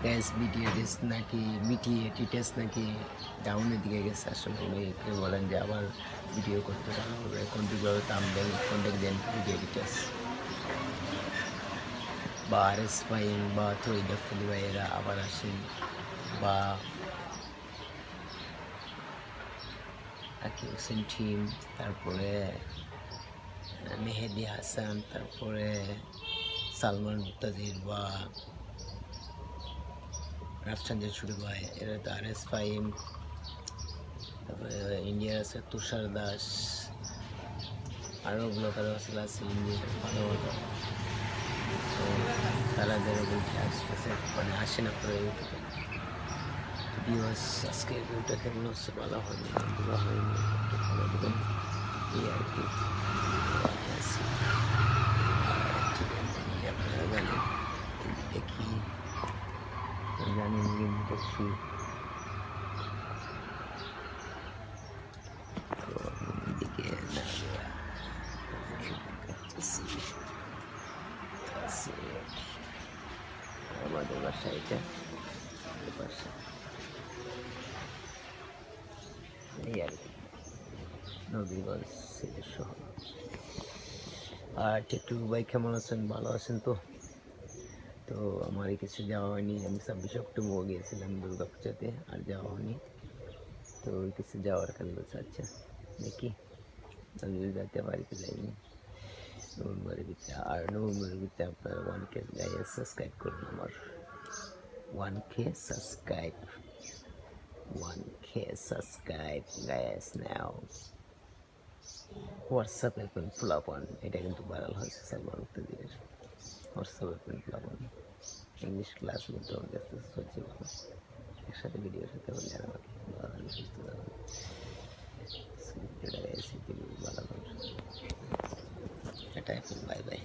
Gas BTS নাকি বিটিএটি test নাকি ডাউনের দিকে গেছে। আসলে কেউ বলেন যে আবার ভিডিও করতে ভালো হবে, কোনটিভাবে তামবেল কন্ট্যাক্ট দেন বিটিএটি টেস্ট বা আর এস ফাইন বা তৈদা ফলি ভাইয়েরা আবার আসেন, বা আকি হোসেন টিম, তারপরে মেহেদি হাসান, তারপরে সালমান মুক্তাদির বা রাফসানজার ছোট ভাই, এরা তো আর এস ফাইম। তারপরে ইন্ডিয়ার আছে তুষার দাস, আরও ব্লগার আছে ইন্ডিয়ার ভালো ভালো। তো তারা যারা বলছে আসতেছে মানে আসেন আপনারা ইউটিউবে ভিউয়ার্স। আজকে ভিউটা কেমন হচ্ছে, ভালো হয়নি, ভালো হয়নি, ভালো দেবেন এই আর কি। আপনারা জানেন দেখি, জানেন কিন্তু দেখি। তো এদিকে আমাদের বাসা এটা বাসা এই আর কি, নবীগঞ্জ সিলেট শহর। আর টেটু ভাই কেমন আছেন, ভালো আছেন তো? তো আমারই কিছু যাওয়া হয়নি, আমি 26 অক্টোবর গিয়েছিলাম দুর্গা পূজাতে, আর যাওয়া হয়নি। তো কিছু যাওয়ার কাজ বলছে, আচ্ছা দেখি আমি যদি যাইতে পারি তো যাইনি নভেম্বরের ভিতরে। আর নভেম্বরের ভিতরে আপনার 1K গাইয়ে সাবস্ক্রাইব করুন আমার 1K subscribe, 1K subscribe guys নাও। হোয়াটসঅ্যাপ এখন ফ্লাপন, এটা কিন্তু ভাইরাল হয়েছে সালমান মুক্তাদিরের। হোয়াটসঅ্যাপ এখন ফ্লাপন ইংলিশ ক্লাস কিন্তু আমার কাছে চলছে ভালো, একসাথে ভিডিওর সাথে বললে আর আমাকে ভালো সুস্থ যাবে। ভিডিওটা গাইছি ভালো, এটা এখন বাই বাই।